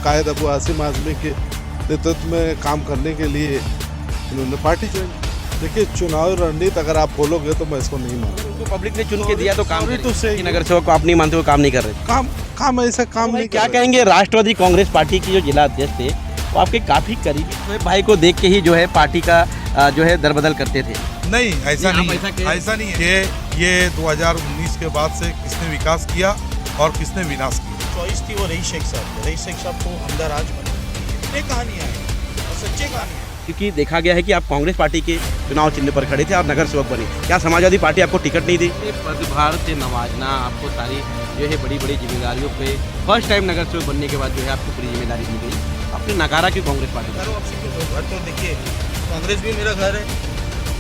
कायद अबू आसिम आज़मी के नेतृत्व में काम करने के लिए इन्होंने पार्टी ज्वाइन। देखिए, चुनाव रणनीति अगर आप बोलोगे तो मैं इसको नहीं मानूंगा। उनको पब्लिक ने चुन के दिया तो काम सॉरी करें। to say- कि नगर सेवक को आप नहीं मानते, वो काम नहीं कर रहे। काम ऐसा काम भाई नहीं क्या कर रहे। कहेंगे, राष्ट्रवादी कांग्रेस पार्टी की जो जिला अध्यक्ष थे वो आपके काफी करीबी हुए, भाई को देख के ही जो है पार्टी का जो है दरबदल करते थे। नहीं, ऐसा नहीं, नहीं आप ऐसा है। कह- ऐसा नहीं है। ये 2019 के बाद से किसने विकास किया और किसने विनाश किया। चॉइस थी वो रईस शेख साहब। रईस शेख साहब को अंदर आज बना। ये कहानियाँ हैं और सच्चे कहानियाँ। क्योंकि देखा गया है कि आप कांग्रेस पार्टी के चुनाव चिन्ह पर खड़े थे और नगर सेवक बने, क्या समाजवादी पार्टी आपको टिकट नहीं दी? पदभार से नवाजना, आपको सारी जो है बड़ी बड़ी जिम्मेदारियों पे फर्स्ट टाइम नगर सेवक बनने के बाद जो है आपको पूरी जिम्मेदारी दी गई, आपने नकारा क्यों कांग्रेस पार्टी? करो आपसे क्यों? घर तो देखिए, कांग्रेस भी मेरा घर है,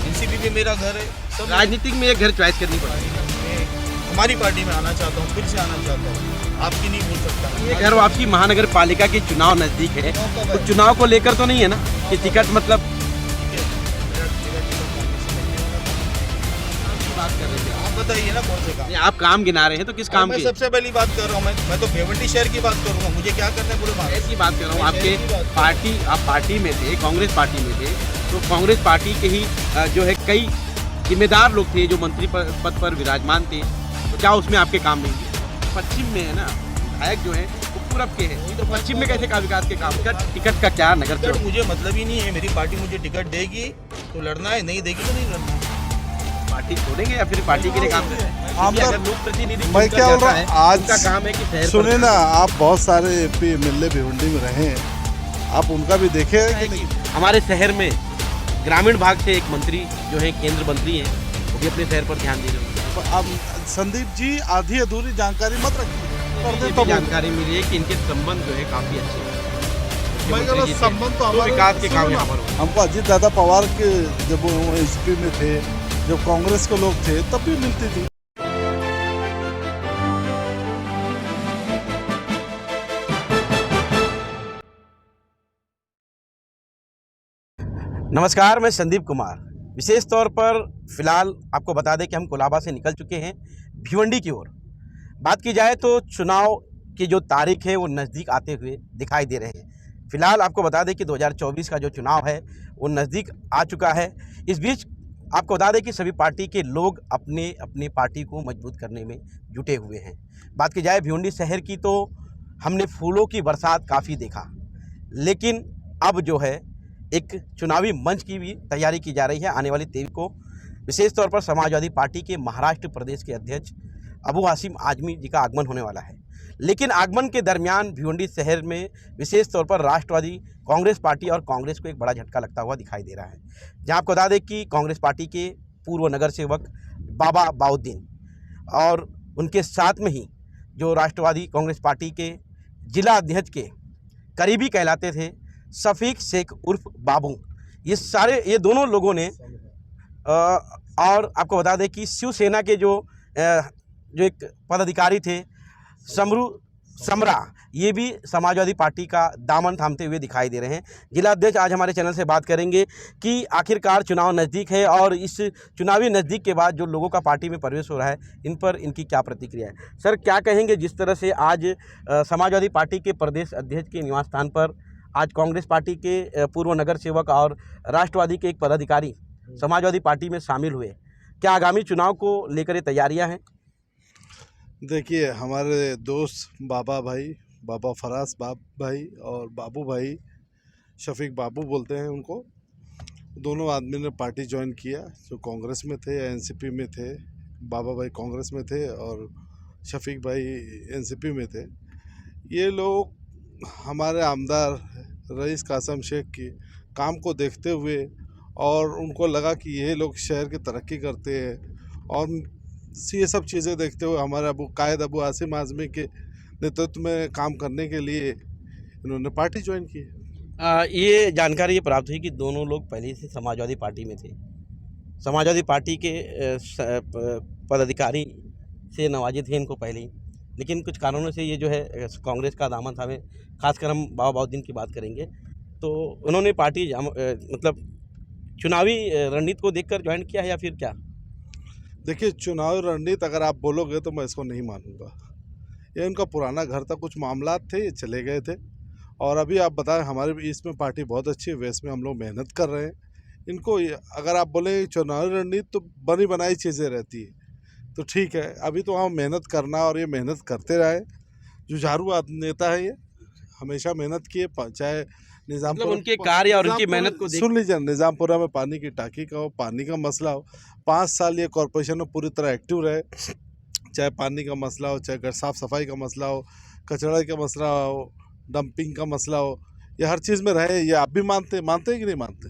एनसीपी भी मेरा घर है। सब राजनीतिक में एक घर चॉइस करनी पड़ेगी। मैं हमारी पार्टी में आना चाहता हूँ, फिर से आना चाहता हूँ। आपकी नहीं बोल सकता। ये घर आपकी महानगर पालिका के चुनाव नजदीक है, तो चुनाव को लेकर तो नहीं है ना कि टिकट मतलब ठीक है, मेरा टिकट कांग्रेस से नहीं होना था। बात कर रहे थे आप बताइए ना कौन से काम। आप काम गिना रहे हैं तो किस काम मैं की सबसे पहली बात कर रहा हूँ। मैं तो भिवंडी शहर की बात करूँगा। मुझे क्या करना है पूरे शहर भारत की बात कर रहा हूँ। मैं आपके शहर की बात कर रहा हूँ। पार्टी, आप पार्टी में थे, कांग्रेस पार्टी में थे, तो कांग्रेस पार्टी के ही जो है कई जिम्मेदार लोग थे जो मंत्री पद पर विराजमान थे, तो क्या उसमें आपके काम नहीं थे? पश्चिम में है ना, विधायक जो है वो पूरब के हैं, तो पश्चिम में कैसे का विकास के काम? क्या टिकट का क्या नगर टिकट सेवक? मुझे मतलब ही नहीं है। मेरी पार्टी मुझे टिकट देगी तो लड़ना है, नहीं देगी तो नहीं लड़ना है। पार्टी छोड़ेंगे या फिर पार्टी के लिए काम करेंगे? आप क्योंकि तो- अगर लोक प्रतिनिधि मैं चुनकर क्या बोल जाता रहा है, हूँ, आज उनका काम है कि शहर सुने पर- ना, आप बहुत सारे एमपी एमएलए भिवंडी में रहे हैं, आप उनका भी देखे हैं कि नहीं? हमारे शहर में ग्रामीण भाग से एक मंत्री जो है केंद्र मंत्री हैं, वो भी अपने शहर पर ध्यान दे रहे हैं। अब संदीप जी आधी अधूरी जानकारी मत रखिए। कर ये दे भी तो जानकारी मिली है कि इनके संबंध जो है काफी अच्छे हैं। मैं कह रहा मुख्यमंत्री जी से संबंध तो दो हमारे विकास के काम सुनो यहाँ ना, पर हुए। हमको अजीत दादा पवार के जब वो एसपी में थे, जब कांग्रेस के लोग थे, तब भी मिलती थी। नमस्कार, मैं संदीप कुमार। विशेष तौर पर फिलहाल आपको बता दें कि हम कोलाबा से निकल चुके हैं भिवंडी की ओर। बात की जाए तो चुनाव की जो तारीख है वो नज़दीक आते हुए दिखाई दे रहे हैं। फिलहाल आपको बता दें कि 2024 का जो चुनाव है वो नज़दीक आ चुका है। इस बीच आपको बता दें कि सभी पार्टी के लोग अपने अपने पार्टी को मजबूत करने में जुटे हुए हैं। बात की जाए भिवंडी शहर की तो हमने फूलों की बरसात काफ़ी देखा, लेकिन अब जो है एक चुनावी मंच की भी तैयारी की जा रही है। आने वाली 23 को विशेष तौर पर समाजवादी पार्टी के महाराष्ट्र प्रदेश के अध्यक्ष अबू आसिम आज़मी जी का आगमन होने वाला है। लेकिन आगमन के दरमियान भिवंडी शहर में विशेष तौर पर राष्ट्रवादी कांग्रेस पार्टी और कांग्रेस को एक बड़ा झटका लगता हुआ दिखाई दे रहा है। जहां आपको बता दें कि कांग्रेस पार्टी के पूर्व नगर सेवक बाबा बाउद्दीन और उनके साथ में ही जो राष्ट्रवादी कांग्रेस पार्टी के जिला अध्यक्ष के करीबी कहलाते थे शफीक शेख उर्फ बाबू, ये दोनों लोगों ने और आपको बता दें कि शिवसेना के जो एक पदाधिकारी थे समरा, ये भी समाजवादी पार्टी का दामन थामते हुए दिखाई दे रहे हैं। जिला अध्यक्ष आज हमारे चैनल से बात करेंगे कि आखिरकार चुनाव नज़दीक है और इस चुनावी नज़दीक के बाद जो लोगों का पार्टी में प्रवेश हो रहा है, इन पर इनकी क्या प्रतिक्रिया है। सर, क्या कहेंगे जिस तरह से आज समाजवादी पार्टी के प्रदेश अध्यक्ष के निवास स्थान पर आज कांग्रेस पार्टी के पूर्व नगर सेवक और राष्ट्रवादी के एक पदाधिकारी समाजवादी पार्टी में शामिल हुए, क्या आगामी चुनाव को लेकर ये तैयारियां हैं? देखिए, हमारे दोस्त बाबा फराज भाई और बाबू भाई, शफीक बाबू बोलते हैं उनको, दोनों आदमी ने पार्टी ज्वाइन किया। जो कांग्रेस में थे या एनसीपी में थे। बाबा भाई कांग्रेस में थे और शफीक भाई एनसीपी में थे। ये लोग हमारे आमदार रईस कासम शेख के काम को देखते हुए और उनको लगा कि ये लोग शहर की तरक्की करते हैं और ये सब चीज़ें देखते हुए हमारे कायद अबू आसिम आज़मी के नेतृत्व में काम करने के लिए इन्होंने पार्टी ज्वाइन की। ये जानकारी ये प्राप्त हुई कि दोनों लोग पहले से समाजवादी पार्टी में थे। समाजवादी पार्टी के पदाधिकारी से नवाजे थे इनको पहले ही, लेकिन कुछ कारणों से ये जो है कांग्रेस का दामन थामे, खासकर हम बाबा बाउद्दीन की बात करेंगे, तो उन्होंने पार्टी मतलब चुनावी रणनीति को देखकर ज्वाइन किया है या फिर क्या? देखिए, चुनावी रणनीति अगर आप बोलोगे तो मैं इसको नहीं मानूंगा। ये उनका पुराना घर था, कुछ मामलात थे, ये चले गए थे और अभी आप बताएं, हमारे ईस्ट में पार्टी बहुत अच्छी है, वेस्ट में हम लोग मेहनत कर रहे हैं। इनको अगर आप बोले चुनावी रणनीति तो बनी बनाई चीज़ें रहती है, तो ठीक है, अभी तो हम मेहनत करना और ये मेहनत करते रहे। जुझारू नेता है ये, हमेशा मेहनत किए, चाहे निजामपुर मतलब उनके कार्य और उनकी मेहनत को देख सुन लीजिए, निजामपुरा में पानी की टांकी का हो, पानी का मसला हो, 5 साल ये कॉरपोरेशन में पूरी तरह एक्टिव रहे, चाहे पानी का मसला हो, चाहे साफ सफाई का मसला हो, कचरा का मसला हो, डंपिंग का मसला हो, ये हर चीज़ में रहे। ये आप भी मानते हैं कि नहीं मानते?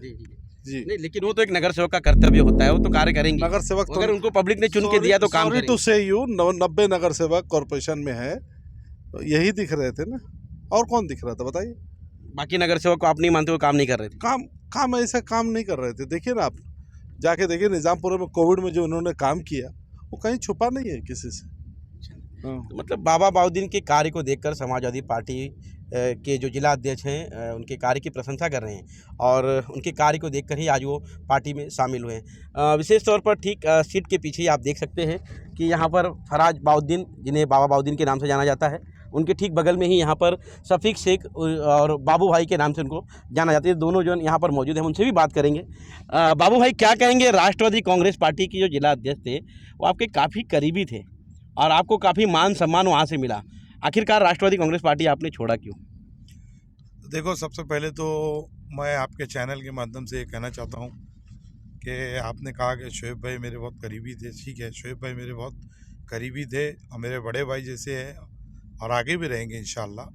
जी, नहीं, लेकिन वो तो एक नगर सेवक का कर्तव्य होता है, वो तो कार्य करेंगे। नगर सेवक अगर उनको पब्लिक ने चुन के दिया तो काम सॉरी टू करेंगे। से यू 90 नगर सेवक कॉरपोरेशन में है, तो यही दिख रहे थे ना, और कौन दिख रहा था बताइए? बाकी नगर सेवक को आप नहीं मानते, वो काम नहीं कर रहे थे। काम ऐसा काम नहीं कर रहे थे। देखिए ना, आप जाके देखिए निजामपुर में कोविड में जो उन्होंने काम किया, वो कहीं छुपा नहीं है किसी से। हाँ। तो मतलब बाबा बाउद्दीन के कार्य को देखकर समाजवादी पार्टी के जो जिला अध्यक्ष हैं उनके कार्य की प्रशंसा कर रहे हैं और उनके कार्य को देखकर ही आज वो पार्टी में शामिल हुए हैं। विशेष तौर पर ठीक सीट के पीछे ही आप देख सकते हैं कि यहाँ पर फराज बाउद्दीन, जिन्हें बाबा बाउद्दीन के नाम से जाना जाता है, उनके ठीक बगल में ही यहाँ पर शफीक शेख और बाबू भाई के नाम से उनको जाना जाता है। दोनों जो यहाँ पर मौजूद हैं, उनसे भी बात करेंगे। बाबू भाई, क्या कहेंगे? राष्ट्रवादी कांग्रेस पार्टी की जो जिला अध्यक्ष थे वो आपके काफ़ी करीबी थे और आपको काफ़ी मान सम्मान वहाँ से मिला। आखिरकार राष्ट्रवादी कांग्रेस पार्टी आपने छोड़ा क्यों? देखो, सबसे पहले तो मैं आपके चैनल के माध्यम से ये कहना चाहता हूँ कि आपने कहा कि शोएब भाई मेरे बहुत करीबी थे। ठीक है, शोएब भाई मेरे बहुत करीबी थे और मेरे बड़े भाई जैसे हैं और आगे भी रहेंगे इंशाल्लाह।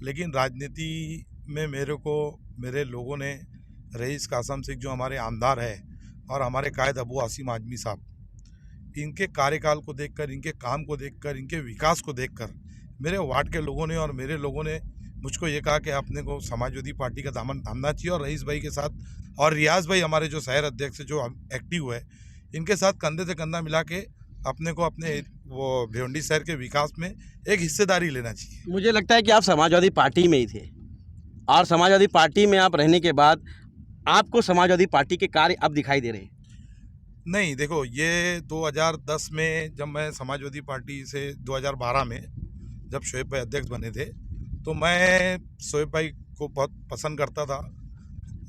लेकिन राजनीति में मेरे लोगों ने रईस कासम सिख जो हमारे आमदार है और हमारे कायद अबू आसिम आजमी साहब, इनके कार्यकाल को देखकर, इनके काम को देखकर, इनके विकास को देखकर मेरे वार्ड के लोगों ने और मेरे लोगों ने मुझको ये कहा कि अपने को समाजवादी पार्टी का दामन थामना चाहिए और रईस भाई के साथ और रियाज भाई हमारे जो शहर अध्यक्ष जो एक्टिव है, इनके साथ कंधे से कंधा मिला के अपने को अपने वो भिवंडी शहर के विकास में एक हिस्सेदारी लेना चाहिए। मुझे लगता है कि आप समाजवादी पार्टी में ही थे और समाजवादी पार्टी में आप रहने के बाद आपको समाजवादी पार्टी के कार्य अब दिखाई दे रहे हैं। नहीं, देखो, ये 2010 में जब मैं समाजवादी पार्टी से 2012 में जब शोएब भाई अध्यक्ष बने थे, तो मैं शोएब भाई को बहुत पसंद करता था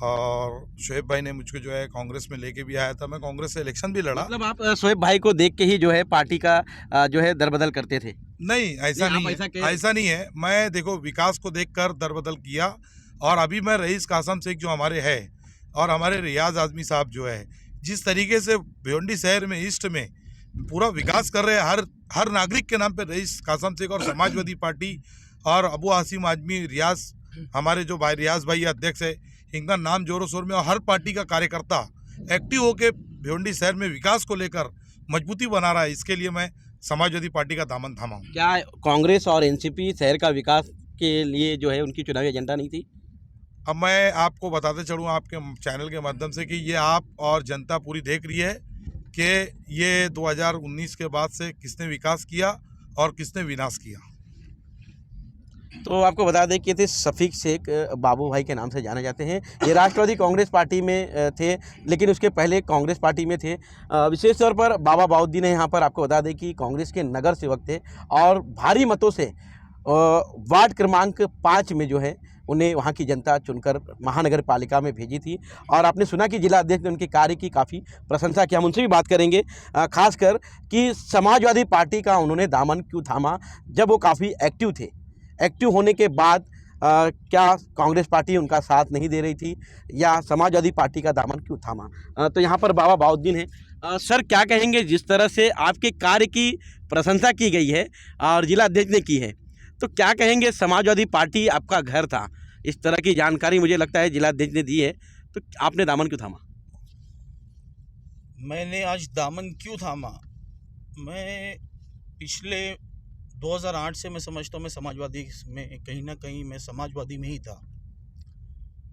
और शोएब भाई ने मुझको जो है कांग्रेस में लेके भी आया था। मैं कांग्रेस से इलेक्शन भी लड़ा। मतलब आप शोएब भाई को देख के ही जो है पार्टी का जो है दरबदल करते थे? नहीं, ऐसा नहीं, नहीं आप है, ऐसा नहीं है। मैं देखो विकास को देखकर दरबदल किया और अभी मैं रईस कासम शेख जो हमारे है और हमारे रियाज आजमी साहब जो है, जिस तरीके से भिवंडी शहर में ईस्ट में पूरा विकास कर रहे हैं, हर नागरिक के नाम पे रईस कासम शेख और समाजवादी पार्टी और अबू आसिम आजमी, रियाज, हमारे जो भाई रियाज भाई अध्यक्ष है, इनका नाम जोरों शोर में और हर पार्टी का कार्यकर्ता एक्टिव होकर भिवंडी शहर में विकास को लेकर मजबूती बना रहा है। इसके लिए मैं समाजवादी पार्टी का दामन थामा हूँ। क्या कांग्रेस और एनसीपी शहर का विकास के लिए जो है उनकी चुनावी एजेंडा नहीं थी? अब मैं आपको बताते चलूँ आपके चैनल के माध्यम से कि ये आप और जनता पूरी देख रही है कि ये 2019 के बाद से किसने विकास किया और किसने विनाश किया। तो आपको बता दें कि ये थे शफीक शेख, बाबू भाई के नाम से जाने जाते हैं। ये राष्ट्रवादी कांग्रेस पार्टी में थे, लेकिन उसके पहले कांग्रेस पार्टी में थे। विशेष तौर पर बाबा बाउद्दीन यहाँ पर आपको बता दें कि कांग्रेस के नगर सेवक थे और भारी मतों से वार्ड क्रमांक 5 में जो है उन्हें वहाँ की जनता चुनकर महानगर पालिका में भेजी थी और आपने सुना कि जिला अध्यक्ष ने उनके कार्य की काफ़ी प्रशंसा की। हम उनसे भी बात करेंगे, खासकर कि समाजवादी पार्टी का उन्होंने दामन क्यों थामा जब वो काफ़ी एक्टिव थे। एक्टिव होने के बाद क्या कांग्रेस पार्टी उनका साथ नहीं दे रही थी या समाजवादी पार्टी का दामन क्यों थामा? तो यहाँ पर बाबा बाउद्दीन है। सर, क्या कहेंगे, जिस तरह से आपके कार्य की प्रशंसा की गई है और जिला अध्यक्ष ने की है, तो क्या कहेंगे, समाजवादी पार्टी आपका घर था, इस तरह की जानकारी मुझे लगता है जिला अध्यक्ष ने दी है, तो आपने दामन क्यों थामा? मैंने आज दामन क्यों थामा? मैं पिछले 2008 से मैं समझता हूँ मैं समाजवादी में कहीं ना कहीं मैं समाजवादी में ही था।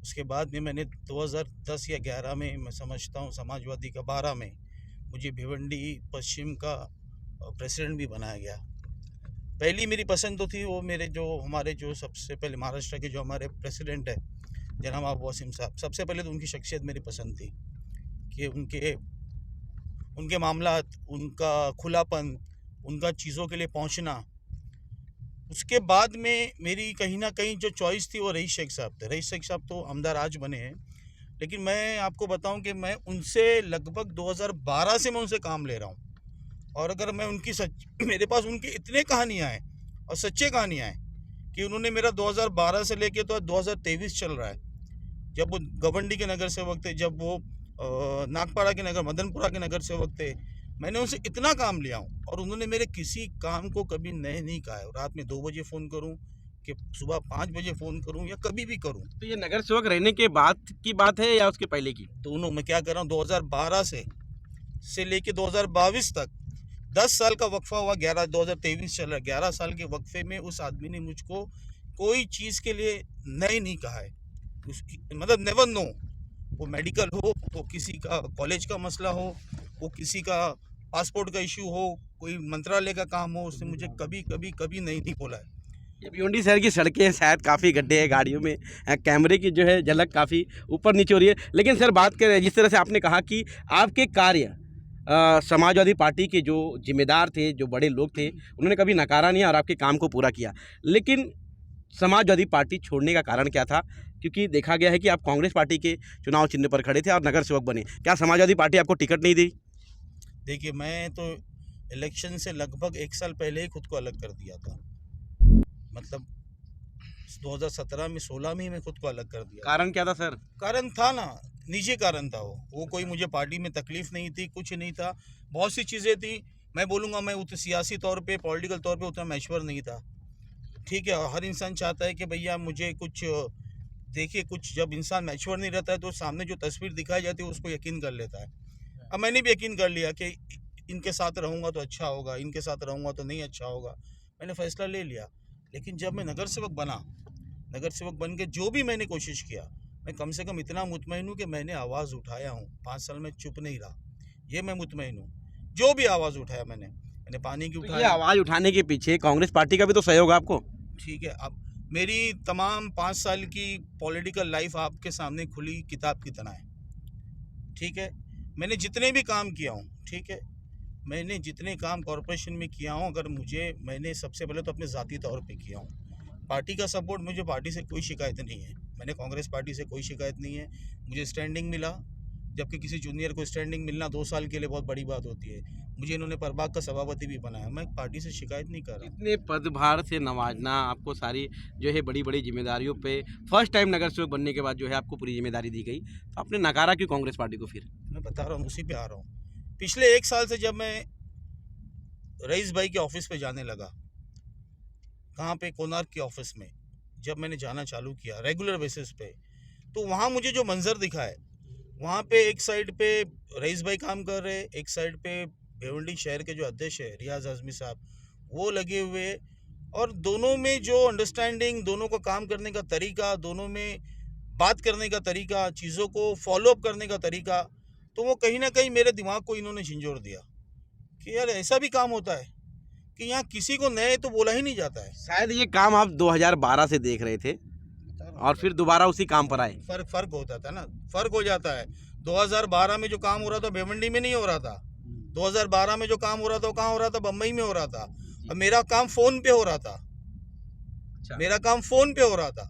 उसके बाद में मैंने 2010 या 11 में मैं समझता हूँ समाजवादी का 12 में मुझे भिवंडी पश्चिम का प्रेसिडेंट भी बनाया गया। पहली मेरी पसंद तो थी वो मेरे जो हमारे जो सबसे पहले महाराष्ट्र के जो हमारे प्रेसिडेंट है जनाब अबू आसिम साहब, सबसे पहले तो उनकी शख्सियत मेरी पसंद थी कि उनके मामलात, उनका खुलापन, उनका चीज़ों के लिए पहुंचना, उसके बाद में मेरी कहीं ना कहीं जो चॉइस थी वो रईस शेख साहब थे। रईस शेख साहब तो आमदार आज बने हैं, लेकिन मैं आपको बताऊं कि मैं उनसे लगभग 2012 से मैं उनसे काम ले रहा हूं। और अगर मैं उनकी मेरे पास उनकी इतने कहानियां हैं और सच्चे कहानियां हैं कि उन्होंने मेरा 2012 से लेके तो 2023 चल रहा है, जब वो गवंडी के नगर सेवक थे, जब वो नागपाड़ा के नगर, मदनपुरा के नगर सेवक थे, मैंने उनसे इतना काम लिया हूँ और उन्होंने मेरे किसी काम को कभी नहीं कहा है। रात में 2 बजे फ़ोन करूँ कि सुबह 5 बजे फ़ोन करूँ या कभी भी करूँ। तो ये नगर सेवक रहने के बाद की बात है या उसके पहले की? दोनों। मैं क्या कर रहा हूँ, 2012 से लेके 2022 तक 10 साल का वक्फा हुआ। 2023 चल रहा है, 11 साल के वक्फे में उस आदमी ने मुझको कोई चीज़ के लिए नहीं कहा है। उसकी मतलब नेवर नो, वो मेडिकल हो, वो किसी का कॉलेज का मसला हो, वो किसी का पासपोर्ट का इशू हो, कोई मंत्रालय का काम हो, उसने मुझे कभी नहीं बोला है। ये भिवंडी शहर की सड़कें शायद काफ़ी गड्ढे हैं, गाड़ियों में कैमरे की जो है झलक काफ़ी ऊपर नीचे हो रही है। लेकिन सर बात करें, जिस तरह से आपने कहा कि आपके कार्य समाजवादी पार्टी के जो जिम्मेदार थे, जो बड़े लोग थे, उन्होंने कभी नकारा नहीं और आपके काम को पूरा किया। लेकिन समाजवादी पार्टी छोड़ने का कारण क्या था? क्योंकि देखा गया है कि आप कांग्रेस पार्टी के चुनाव चिन्ह पर खड़े थे और नगर सेवक बने। क्या समाजवादी पार्टी आपको टिकट नहीं दी? देखिए, मैं तो इलेक्शन से लगभग 1 साल पहले ही खुद को अलग कर दिया था। मतलब 2017 में 16 में ही मैं खुद को अलग कर दिया। कारण क्या था सर? कारण था ना, निजी कारण था वो कोई मुझे पार्टी में तकलीफ नहीं थी, कुछ नहीं था। बहुत सी चीज़ें थी, मैं बोलूँगा मैं उतना सियासी तौर पे, पॉलिटिकल तौर पे उतना मैच्योर नहीं था। ठीक है, हर इंसान चाहता है कि भैया मुझे कुछ देखिए, कुछ जब इंसान मैच्योर नहीं रहता है तो सामने जो तस्वीर दिखाई जाती है उसको यकीन कर लेता है। अब मैंने भी यकीन कर लिया कि इनके साथ रहूँगा तो अच्छा होगा, इनके साथ रहूँगा तो नहीं अच्छा होगा। मैंने फ़ैसला ले लिया। लेकिन जब मैं नगर सेवक बना, नगर सेवक बन के जो भी मैंने कोशिश किया, मैं कम से कम इतना मुतमईन हूँ कि मैंने आवाज़ उठाया हूँ। 5 साल में चुप नहीं रहा, ये मैं मुतमईन हूँ। जो भी आवाज़ उठाया मैंने पानी की तो ये उठाई। आवाज़ उठाने के पीछे कांग्रेस पार्टी का भी तो सहयोग है आपको? ठीक है, अब मेरी तमाम 5 साल की पॉलिटिकल लाइफ आपके सामने खुली किताब की तरह है। ठीक है, मैंने जितने भी काम किया हूँ, ठीक है, मैंने जितने काम कॉरपोरेशन में किया हूँ, अगर मैंने सबसे पहले तो अपने ज़ाती तौर पे किया हूँ। पार्टी का सपोर्ट, मुझे पार्टी से कोई शिकायत नहीं है। मैंने कांग्रेस पार्टी से कोई शिकायत नहीं है। मुझे स्टैंडिंग मिला, जबकि किसी जूनियर को स्टैंडिंग मिलना 2 साल के लिए बहुत बड़ी बात होती है। मुझे इन्होंने प्रभाग का सभापति भी बनाया। मैं पार्टी से शिकायत नहीं कर रहा। इतने पदभार से नवाजना, आपको सारी जो है बड़ी बड़ी जिम्मेदारियों पे फर्स्ट टाइम नगर सेवक बनने के बाद जो है आपको पूरी जिम्मेदारी दी गई, तो आपने नकारा क्यों कांग्रेस पार्टी को फिर? मैं बता रहा हूँ, उसी पे आ रहा हूँ। पिछले 1 साल से जब मैं रईस भाई के ऑफिस पे जाने लगा, कहाँ पे, कोणार्क के ऑफिस में जब मैंने जाना चालू किया रेगुलर बेसिस पे, तो वहाँ मुझे जो मंजर दिखा है, वहाँ पे एक साइड पे रईस भाई काम कर रहे, एक साइड पे भिवंडी शहर के जो अध्यक्ष है रियाज आज़मी साहब, वो लगे हुए, और दोनों में जो अंडरस्टैंडिंग, दोनों का काम करने का तरीका, दोनों में बात करने का तरीका, चीज़ों को फॉलो अप करने का तरीका, तो वो कहीं ना कहीं मेरे दिमाग को इन्होंने झिंझोर दिया कि यार ऐसा भी काम होता है कि यहाँ किसी को नए तो बोला ही नहीं जाता है। शायद ये काम आप 2012 से देख रहे थे और फिर दोबारा उसी काम पर आए। फर्क होता था ना, फर्क हो जाता है। 2012 में जो काम हो रहा था भिवंडी में नहीं हो रहा था। 2012 में जो काम हो रहा था वो कहाँ हो रहा था, बम्बई में हो रहा था। और मेरा काम फ़ोन पे हो रहा था। मेरा काम फ़ोन पे हो रहा था।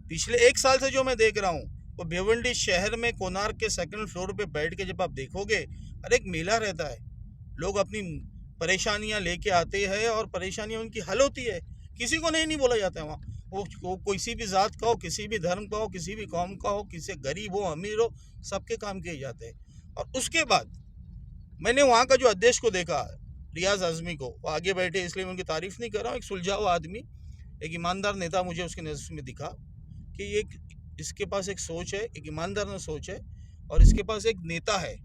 पिछले 1 साल से जो मैं देख रहा हूँ, वो भिवंडी शहर में कोणार्क के 2nd फ्लोर पे बैठ के जब आप देखोगे, अरे एक मेला रहता है, लोग अपनी परेशानियां लेके आते हैं और परेशानियां उनकी हल होती है। किसी को नहीं बोला जाता है वहाँ। वो किसी भी ज़ात का हो, किसी भी धर्म का हो, किसी भी कौम का हो, किसी गरीब हो अमीर हो, सबके काम किए जाते हैं। और उसके बाद मैंने वहाँ का जो अध्यक्ष को देखा, रियाज आज़मी को, वो आगे बैठे, इसलिए मैं उनकी तारीफ़ नहीं कर रहा हूँ, एक सुलझा हुआ आदमी, एक ईमानदार नेता मुझे उसके नज़र में दिखा कि इसके पास एक सोच है, एक ईमानदार सोच है, और इसके पास एक नेता है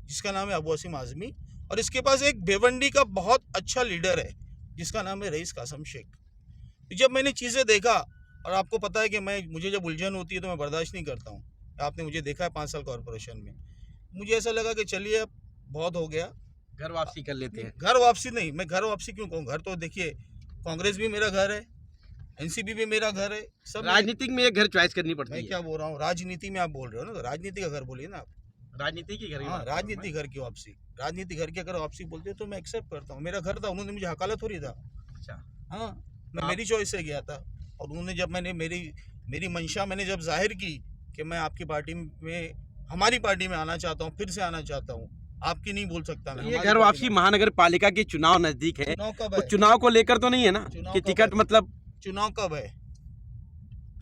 जिसका नाम है अबू वसीम आज़मी, और इसके पास एक भिवंडी का बहुत अच्छा लीडर है जिसका नाम है रईस कासम शेख। तो जब मैंने चीज़ें देखा, और आपको पता है कि मुझे जब उलझन होती है तो मैं बर्दाश्त नहीं करता हूँ, आपने मुझे देखा है 5 साल कॉरपोरेशन में, मुझे ऐसा लगा कि चलिए अब बहुत हो गया, घर वापसी कर लेते हैं। घर वापसी नहीं, मैं घर वापसी क्यों कहूँ, घर तो देखिए कांग्रेस भी मेरा घर है, एनसीपी भी मेरा घर है, सब। राजनीतिक में एक घर चॉइस करनी पड़ती मैं है। क्या बोल रहा हूँ, राजनीति में आप बोल रहे हो ना, तो राजनीति का घर बोलिए ना आप। राजनीति की घर की हाँ, बात कर रहा हूं राजनीति घर की वापसी, राजनीति घर की अगर वापसी बोलते हो तो मैं एक्सेप्ट करता हूँ। मेरा घर था, उन्होंने मुझे हकालत हो रही था। मैं। अच्छा, हाँ, मैं मेरी चॉइस से गया था। और उन्होंने जब मैंने मेरी मंशा मैंने जब जाहिर की कि मैं आपकी पार्टी में, हमारी पार्टी में आना चाहता हूँ, फिर से आना चाहता हूँ, आपकी नहीं बोल सकता मैं, ये हमारी घर पार्टी वापसी में। महानगर पालिका के चुनाव नजदीक है, चुनाव कब तो है? चुनाव को लेकर तो नहीं है ना चुनाव कि कब टिकट है? मतलब चुनाव कब है?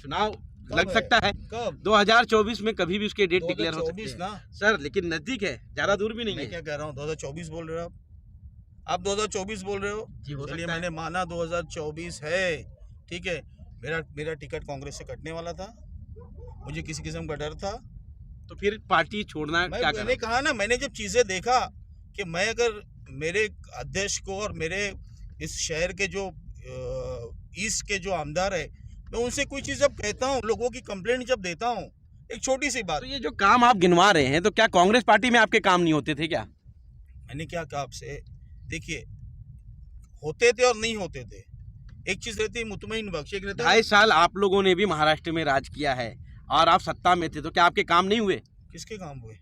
चुनाव कब लग है? सकता है कब? 2024 में कभी भी उसके डेट डिक्लेयर हो सकती 2024 है ना। सर, लेकिन नजदीक है, ज्यादा दूर भी नहीं मैं है। क्या कह रहा हूँ, 2024 बोल रहे हो आप 2024 बोल रहे हो। जी, हो चलिए सकता है। मैंने माना 2024 है, ठीक है। मेरा मेरा टिकट कांग्रेस से कटने वाला था, मुझे किसी किस्म का डर था। तो फिर पार्टी छोड़ना क्या मैंने करा? कहा ना, मैंने जब चीज़ें देखा कि मैं अगर मेरे अध्यक्ष को और मेरे इस शहर के जो ईस्ट के जो आमदार है, मैं उनसे कोई चीज़ जब कहता हूँ, लोगों की कंप्लेंट जब देता हूँ, एक छोटी सी बात, तो ये जो काम आप गिनवा रहे हैं, तो क्या कांग्रेस पार्टी में आपके काम नहीं होते थे क्या? मैंने क्या कहा आपसे, देखिए, होते थे और नहीं होते थे। एक चीज़ रहती है मुतमईन बख्श, एक रहता है 2.5 साल आप लोगों ने भी महाराष्ट्र में राज किया है और आप सत्ता में थे, तो क्या आपके काम नहीं हुए? किसके काम हुए?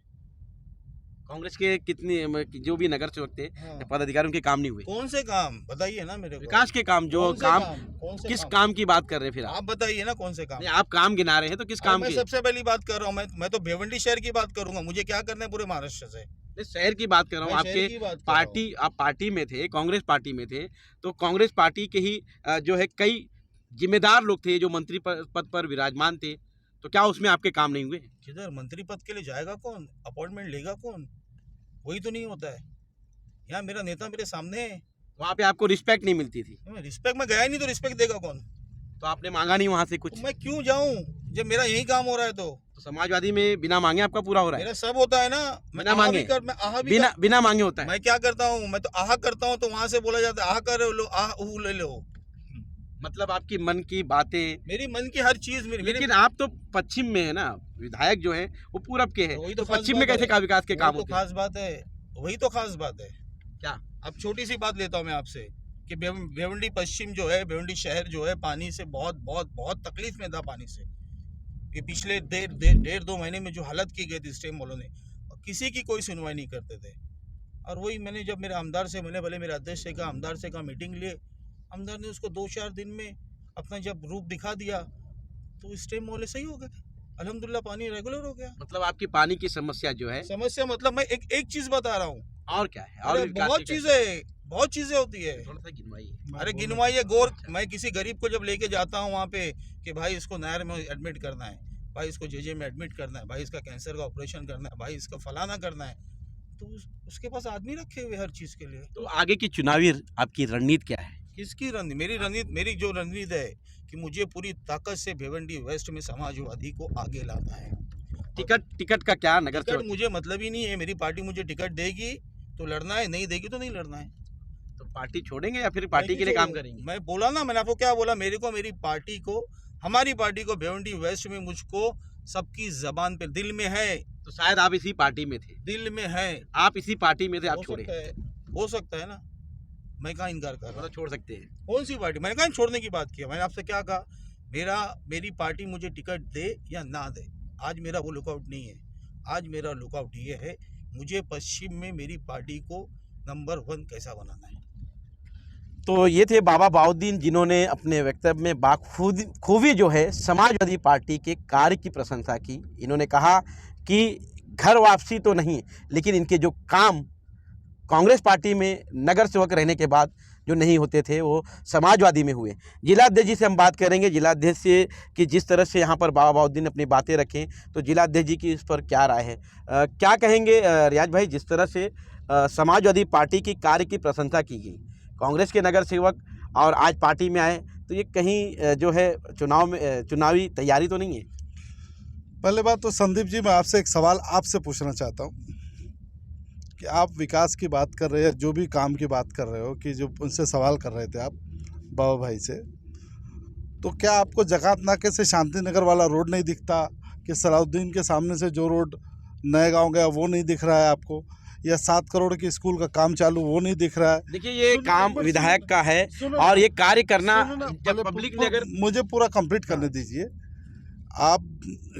कांग्रेस के कितने जो भी नगर सेवक थे, हाँ। पदाधिकारी, उनके काम नहीं हुए? कौन से काम बताइए ना मेरे को। विकास के काम, जो कौन से काम, कौन से किस काम? काम की बात कर रहे हैं फिर आप? आप बताइए ना कौन से काम। नहीं, आप काम गिना रहे हैं तो किस अरे काम मैं की? सबसे पहली बात कर रहा हूँ, मैं तो भिवंडी शहर की बात करूंगा, मुझे क्या करना है पूरे महाराष्ट्र से। नहीं, शहर की बात कर रहा हूँ। मैं शहर आपके की बात कर रहा पार्टी, आप पार्टी में थे, कांग्रेस पार्टी में थे, तो कांग्रेस पार्टी के ही जो है कई जिम्मेदार लोग थे जो मंत्री पद पर विराजमान थे, तो क्या उसमें आपके काम नहीं हुए? किधर मंत्री पद के लिए जाएगा कौन, अपॉइंटमेंट लेगा कौन, वही तो नहीं होता है। यहाँ मेरा नेता मेरे सामने है, वहाँ पे आपको रिस्पेक्ट नहीं मिलती थी, मैं रिस्पेक्ट में गया ही नहीं तो रिस्पेक्ट देगा कौन। तो आपने मांगा नहीं वहाँ से कुछ? तो मैं क्यों जाऊं जब मेरा यही काम हो रहा है। तो समाजवादी में बिना मांगे आपका पूरा हो रहा है? मेरा सब होता है ना, मैं बिना आहा मांगे? भी कर, मैं आहा भी बिना बिना मांगे होता है? मैं क्या करता हूँ, मैं तो आहा करता हूँ, तो वहां से बोला जाता है आहा कर लो, आह ऊ ले लो। मतलब आपकी मन की बातें। मेरी मन की हर चीज मेरी लेकिन आप तो पश्चिम में है ना, विधायक जो है वो पूरब के हैं, वही तो तो खास पश्चिम में बात कैसे है। का विकास के वही काम तो होते हैं? खास बात है, वही तो खास बात है। क्या? अब छोटी सी बात लेता हूँ मैं आपसे कि भिवंडी पश्चिम जो है, भिवंडी शहर जो है, पानी से बहुत बहुत बहुत तकलीफ में था। पानी से ये पिछले डेढ़ 2 महीने में जो हालत की गई थी स्टेम वालों ने, और किसी की कोई सुनवाई नहीं करते थे। और वही मैंने जब मेरे आमदार से, मैंने भले मेरे अध्यक्ष से कहा, आमदार से कहा, मीटिंग लिए, आमदार ने उसको 2-4 दिन में अपना जब रूप दिखा दिया, तो स्टेम वाले सही हो गए। अल्हम्दुलिल्लाह पानी रेगुलर हो गया। मतलब आपकी पानी की समस्या जो है, समस्या मतलब मैं एक चीज बता रहा हूँ, और क्या है? और अरे विकास बहुत के क्या? बहुत चीजें होती है। थोड़ा सा गिनवाइए। अरे गिनवाइए गौर, मैं किसी गरीब को जब लेके जाता हूँ वहाँ पे कि भाई इसको नहर में एडमिट करना है, भाई इसको जेजे में एडमिट करना है, भाई इसका कैंसर का ऑपरेशन करना है, भाई इसका फलाना करना है, तो उसके पास आदमी रखे हुए हर चीज के लिए। तो आगे की चुनावी आपकी रणनीति क्या है? किसकी रणनीति? मेरी जो रणनीति है कि मुझे पूरी ताकत से भिवंडी वेस्ट में समाजवादी को आगे लाना है। टिकट का क्या? नगर टिकट सेवक? मुझे मतलब ही नहीं है, मेरी पार्टी मुझे टिकट देगी तो लड़ना है, नहीं देगी तो नहीं लड़ना है। तो पार्टी छोड़ेंगे या फिर पार्टी के लिए काम करेंगे? मैं बोला ना, मैंने आपको क्या बोला, मेरे को मेरी पार्टी को, हमारी पार्टी को भिवंडी वेस्ट में मुझको सबकी जबान पे दिल में है। तो शायद आप इसी पार्टी में थे, दिल में है। आप इसी पार्टी में थे, आप हो छोड़े? सकता है, हो सकता है ना, मैं कहाँ इनकार कर रहा हूँ। मतलब छोड़ सकते हैं? कौन सी पार्टी, मैंने कहा छोड़ने की बात किया। मैंने आपसे क्या कहा, मेरी पार्टी मुझे टिकट दे या ना दे, आज मेरा वो लुकआउट नहीं है। आज मेरा लुकआउट ये है, मुझे पश्चिम में मेरी पार्टी को नंबर 1 कैसा बनाना है। तो ये थे बाबा बाउद्दीन, जिन्होंने अपने वक्तव्य में बाखूबी जो है समाजवादी पार्टी के कार्य की प्रशंसा की। इन्होंने कहा कि घर वापसी तो नहीं, लेकिन इनके जो काम कांग्रेस पार्टी में नगर सेवक रहने के बाद जो नहीं होते थे वो समाजवादी में हुए। जिलाध्यक्ष जी से हम बात करेंगे, जिलाध्यक्ष से कि जिस तरह से यहाँ पर बाबा बाउद्दीन ने अपनी बातें रखें, तो जिलाध्यक्ष जी की इस पर क्या राय है? क्या कहेंगे रियाज भाई, जिस तरह से समाजवादी पार्टी की कार्य की प्रशंसा की गई, कांग्रेस के नगर सेवक और आज पार्टी में आए, तो ये कहीं जो है चुनावी तैयारी तो नहीं है? पहले बात तो संदीप जी, मैं आपसे एक सवाल आपसे पूछना चाहता हूँ कि आप विकास की बात कर रहे हैं, जो भी काम की बात कर रहे हो, कि जो उनसे सवाल कर रहे थे आप बाबा भाई से, तो क्या आपको जकात नाके से शांति नगर वाला रोड नहीं दिखता? कि सलाउद्दीन के सामने से जो रोड नए गांव गया वो नहीं दिख रहा है आपको? या 7 करोड़ के स्कूल का काम चालू वो नहीं दिख रहा है? देखिए, ये काम विधायक का है और ये कार्य करना जब पब्लिक ने अगर मुझे पूरा कंप्लीट करने दीजिए। आप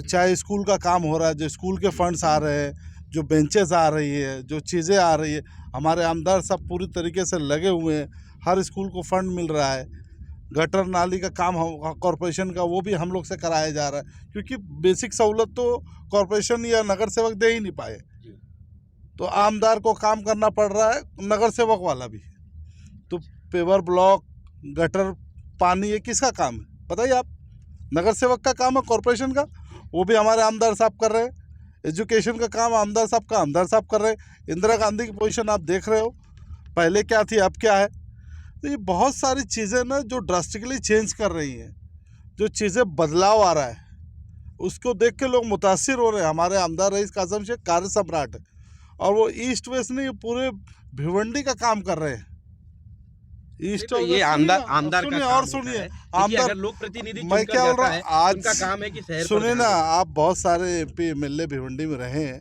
चाहे स्कूल का काम हो रहा है, जो स्कूल के फंड्स आ रहे हैं, जो बेंचेस आ रही है, जो चीज़ें आ रही है, हमारे आमदार सब पूरी तरीके से लगे हुए हैं, हर स्कूल को फंड मिल रहा है। गटर नाली का काम कॉरपोरेशन का वो भी हम लोग से कराया जा रहा है, क्योंकि बेसिक सहूलत तो कॉरपोरेशन या नगर सेवक दे ही नहीं पाए, तो आमदार को काम करना पड़ रहा है, नगर सेवक वाला भी। तो पेवर ब्लॉक, गटर, पानी, ये किसका काम है बताइए आप? नगर सेवक का काम है, कॉरपोरेशन का, वो भी हमारे आमदार साहब कर रहे हैं। एजुकेशन का काम आमदार साहब कर रहे हैं। इंदिरा गांधी की पोजीशन आप देख रहे हो, पहले क्या थी अब क्या है। तो ये बहुत सारी चीज़ें ना जो ड्रास्टिकली चेंज कर रही हैं, जो चीज़ें बदलाव आ रहा है, उसको देख के लोग मुतासिर हो रहे हैं। हमारे आमदार रईस कासम शेख कार्य सम्राट है, और वो ईस्ट वेस्ट नहीं, पूरे भिवंडी का काम कर रहे हैं। ईस्ट तो और ये वेस्ट आमदार सुनिए, आमदार का सुनिए काम और होता सुनिए है। देखिए, आमदार। अगर लोक प्रतिनिधि मैं चुनकर क्या बोल जाता रहा है, हूँ आज, उनका काम है कि शहर पर सुनिए ध्यान ना, दें। आप बहुत सारे MP MLA भिवंडी में रहे हैं,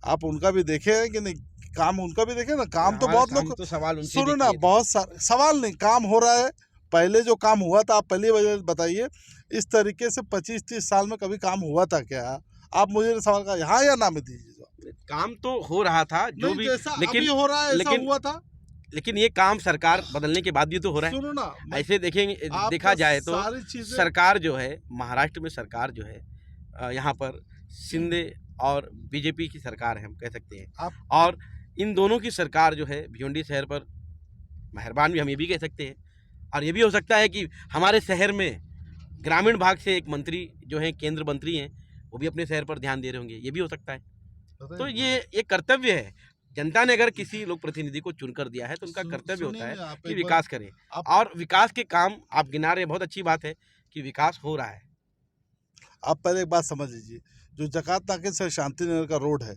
आप उनका भी देखे हैं कि नहीं? काम उनका भी देखे ना, काम तो हमारा बहुत काम लोग, तो सवाल उनसे सुनो भी ना, किए थे। बहुत सारे सवाल नहीं, काम हो रहा है। पहले जो काम हुआ था, आप पहली वजह बताइए, इस तरीके से 25-30 साल में कभी काम हुआ था क्या? आप मुझे सवाल का हाँ या ना में दीजिए जवाब। काम तो हो रहा था जो नहीं, भी, जैसा लेकिन अभी हो रहा है ऐसा लेकिन हुआ था। लेकिन ये काम सरकार बदलने के बाद भी तो हो रहा है। सुनो ना, ऐसे देखेंगे, आपका देखा जाए तो सारी चीजें, सरकार जो है, महाराष्ट्र में सरकार जो है, यहाँ पर शिंदे और बीजेपी की सरकार है, हम कह सकते हैं। आप, और इन दोनों की सरकार जो है भिवंडी शहर पर मेहरबान भी हम ये भी कह सकते हैं। और ये भी हो सकता है कि हमारे शहर में ग्रामीण भाग से एक मंत्री जो है, केंद्र मंत्री हैं, वो भी अपने शहर पर ध्यान दे रहे होंगे, ये भी हो सकता है। तो ये कर्तव्य है, जनता ने अगर किसी लोक प्रतिनिधि को चुनकर दिया है तो उनका कर्तव्य होता है कि विकास करें। और विकास के काम आप गिना रहे हैं, बहुत अच्छी बात है कि विकास हो रहा है। आप पहले एक बात समझ लीजिए, जो जकात नाके से शांतिनगर का रोड है,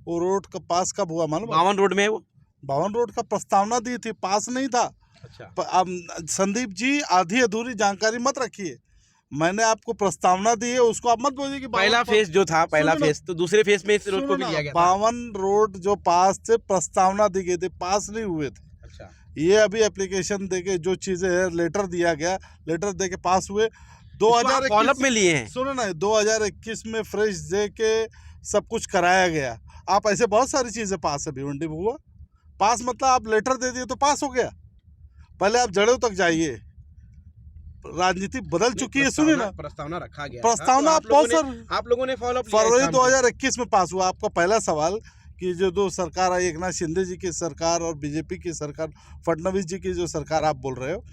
वो रोड का पास कब हुआ मालूम है? 52 रोड में है वो। 52 रोड का प्रस्तावना दी थी, पास नहीं था। अच्छा, अब संदीप जी आधी अधूरी जानकारी मत रखिए, मैंने आपको प्रस्तावना दी है, उसको आप मत बोलिए कि पहला फेज जो था, पहला फेज तो दूसरे फेज में इस रोड को भी लिया गया था। 52 रोड जो पास थे, प्रस्तावना दी गई थी, पास नहीं हुए थे। अच्छा, ये अभी एप्लीकेशन देके जो चीजें है, लेटर दिया गया, लेटर दे के पास हुए। फॉलोअप में लिए हैं। सुनो ना, 2021 में फ्रेश दे के सब कुछ कराया गया। आप ऐसे बहुत सारी चीजें पास है भिवंडी में हुआ। पास मतलब आप लेटर दे दिए तो पास हो गया। पहले आप जड़ों तक जाइए, राजनीति बदल चुकी है। सुनिए ना, प्रस्तावना रखा गया, प्रस्तावना तो आप लोगों ने फॉलोअप किया। फरवरी 2021 में पास हुआ। आपका पहला सवाल कि जो दो सरकार आई, एक नाथ शिंदे जी की सरकार और बीजेपी की सरकार, फडणवीस जी की जो सरकार आप बोल रहे हो,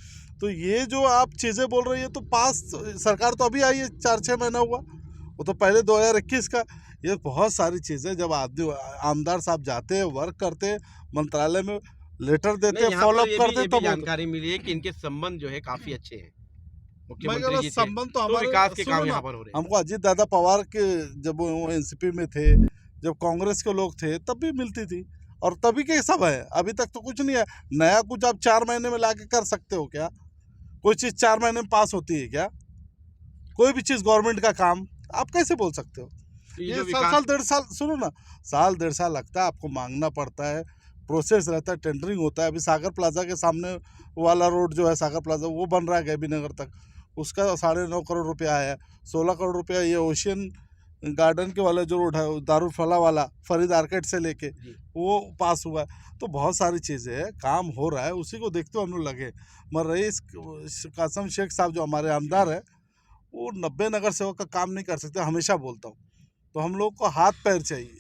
तो ये जो आप चीज़ें बोल रहे हो, ये तो पास सरकार तो अभी आई है, 4-6 महीना हुआ, वो तो पहले 2021 का। ये बहुत सारी चीज़ें, जब आदमी आमदार साहब जाते हैं, वर्क करते हैं, मंत्रालय में लेटर देते हैं, फॉलोअप करते हैं, तब जानकारी मिली है कि इनके संबंध जो है काफी अच्छे हैं मुख्यमंत्री जी से। संबंध तो हमारे, विकास के काम यहाँ पर हो रहे हैं। हमको अजीत दादा पवार के, जब वो एनसीपी में थे, जब कांग्रेस के लोग थे, तब भी मिलती थी, और तभी के सब है। अभी तक तो कुछ नहीं है नया। कुछ आप 4 महीने में लाके कर सकते हो क्या? कोई चीज़ 4 महीने में पास होती है क्या? कोई भी चीज़ गवर्नमेंट का काम आप कैसे बोल सकते हो? ये साल 1.5 साल, सुनो ना, साल 1.5 साल लगता है, आपको मांगना पड़ता है, प्रोसेस रहता है, टेंडरिंग होता है। अभी सागर प्लाजा के सामने वाला रोड जो है, सागर प्लाजा, वो बन रहा है गैबी नगर तक, उसका 9.5 करोड़ रुपया आया। 16 करोड़ रुपया ये ओशियन गार्डन के वाला जो रोड है, दारुल फला वाला, फरीद आर्केड से लेके, वो पास हुआ है। तो बहुत सारी चीज़ें हैं, काम हो रहा है, उसी को देखते हुए हम लोग लगे। मगर रईस कासम शेख साहब जो हमारे आमदार है, वो 90 नगर सेवक का काम नहीं कर सकते, हमेशा बोलता हूँ। तो हम लोग को हाथ पैर चाहिए,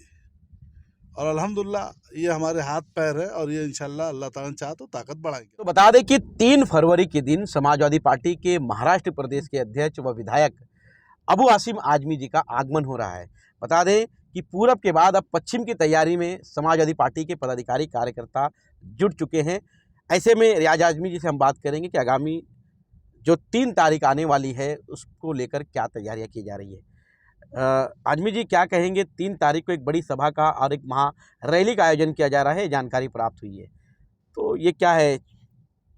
और अल्हम्दुलिल्लाह ये हमारे हाथ पैर है, और ये इंशाल्लाह अल्लाह ताला ने चाहा तो ताकत बढ़ाएंगे। तो बता दें कि 3 फरवरी के दिन समाजवादी पार्टी के महाराष्ट्र प्रदेश के अध्यक्ष व विधायक अबू आसिम आजमी जी का आगमन हो रहा है। बता दें कि पूरब के बाद अब पश्चिम की तैयारी में समाजवादी पार्टी के पदाधिकारी कार्यकर्ता जुट चुके हैं। ऐसे में रियाज आजमी जी से हम बात करेंगे कि आगामी जो 3 तारीख आने वाली है, उसको लेकर क्या तैयारियां की जा रही है। आजमी जी, क्या कहेंगे? 3 तारीख को एक बड़ी सभा का और एक महा रैली का आयोजन किया जा रहा है, जानकारी प्राप्त हुई है। तो ये क्या है,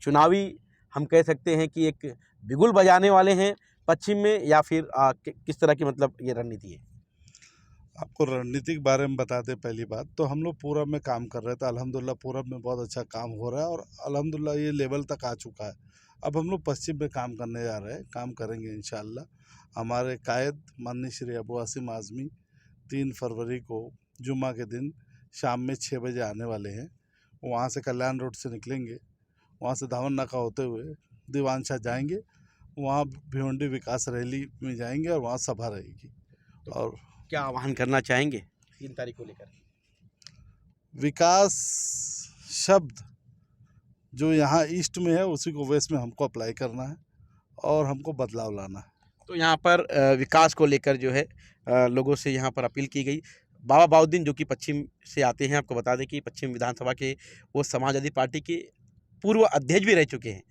चुनावी हम कह सकते हैं कि एक बिगुल बजाने वाले हैं पश्चिम में, या फिर किस तरह की मतलब ये रणनीति है? आपको रणनीति के बारे में बता दें। पहली बात तो हम लोग पूरब में काम कर रहे थे, अल्हम्दुलिल्लाह पूरब में बहुत अच्छा काम हो रहा है, और अल्हम्दुलिल्लाह ये लेवल तक आ चुका है। अब हम लोग पश्चिम में काम करने जा रहे हैं, काम करेंगे इंशाअल्लाह। हमारे कायद माननीय श्री अबू आसिम आज़मी 3 फरवरी को जुम्मा के दिन शाम में 6 बजे आने वाले हैं। वहाँ से कल्याण रोड से निकलेंगे, वहाँ से धावन नाका होते हुए दीवान शाह जाएंगे, वहाँ भिवंडी विकास रैली में जाएंगे और वहाँ सभा रहेगी। और क्या आह्वान करना चाहेंगे 3 तारीख को लेकर? विकास शब्द जो यहाँ ईस्ट में है उसी को वेस्ट में हमको अप्लाई करना है और हमको बदलाव लाना है। तो यहाँ पर विकास को लेकर जो है लोगों से यहाँ पर अपील की गई। बाबा बाउद्दीन जो कि पश्चिम से आते हैं, आपको बता दें कि पश्चिम विधानसभा के वो समाजवादी पार्टी के पूर्व अध्यक्ष भी रह चुके हैं,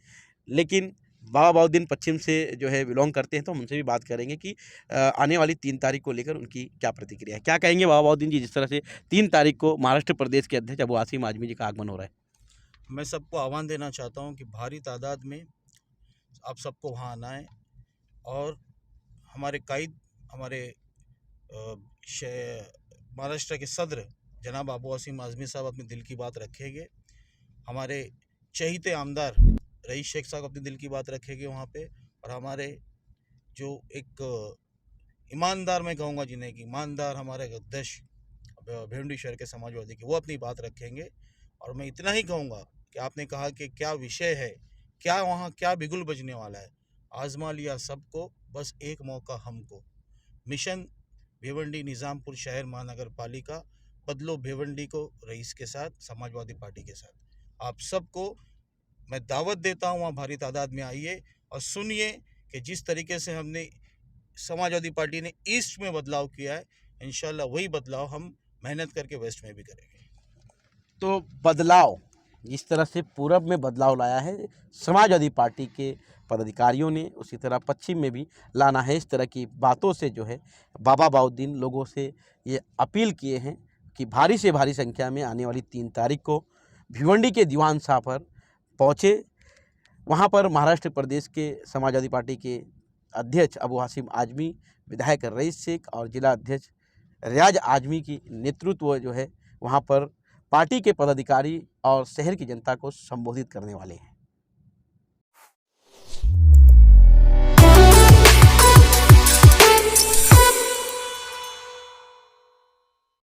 लेकिन बाबा बाउद्दीन पश्चिम से जो है बिलोंग करते हैं। तो हम उनसे भी बात करेंगे कि आने वाली 3 तारीख को लेकर उनकी क्या प्रतिक्रिया है। क्या कहेंगे बाबा बाउद्दीन जी, जिस तरह से 3 तारीख को महाराष्ट्र प्रदेश के अध्यक्ष अबू आसिम आजमी जी का आगमन हो रहा है? मैं सबको आह्वान देना चाहता हूँ कि भारी तादाद में आप सबको वहाँ आना है और हमारे कायद, हमारे महाराष्ट्र के सदर जनाब अबू आसिम आजमी साहब अपने दिल की बात रखेंगे। हमारे चहीते आमदार रईस शेख साहब अपने दिल की बात रखेंगे वहाँ पे, और हमारे जो एक ईमानदार, मैं कहूँगा जिन्हें कि ईमानदार हमारे अध्यक्ष भिवंडी शहर के समाजवादी के, वो अपनी बात रखेंगे। और मैं इतना ही कहूँगा कि आपने कहा कि क्या विषय है, क्या वहाँ क्या बिगुल बजने वाला है, आजमा लिया सबको, बस एक मौका हमको। मिशन भिवंडी निज़ामपुर शहर महानगर पालिका, बदलो भिवंडी को रईस के साथ, समाजवादी पार्टी के साथ। आप सबको मैं दावत देता हूँ, वहाँ भारी तादाद में आइए और सुनिए कि जिस तरीके से हमने समाजवादी पार्टी ने ईस्ट में बदलाव किया है, इंशाल्लाह वही बदलाव हम मेहनत करके वेस्ट में भी करेंगे। तो बदलाव जिस तरह से पूरब में बदलाव लाया है समाजवादी पार्टी के पदाधिकारियों ने, उसी तरह पश्चिम में भी लाना है। इस तरह की बातों से जो है बाबा बाउद्दीन लोगों से ये अपील किए हैं कि भारी से भारी संख्या में आने वाली 3 तारीख को भिवंडी के दीवान शाह पर पहुँचे। वहाँ पर महाराष्ट्र प्रदेश के समाजवादी पार्टी के अध्यक्ष अबू आसिम आजमी, विधायक रईस शेख और जिला अध्यक्ष रियाज आजमी की नेतृत्व जो है वहाँ पर पार्टी के पदाधिकारी और शहर की जनता को संबोधित करने वाले हैं।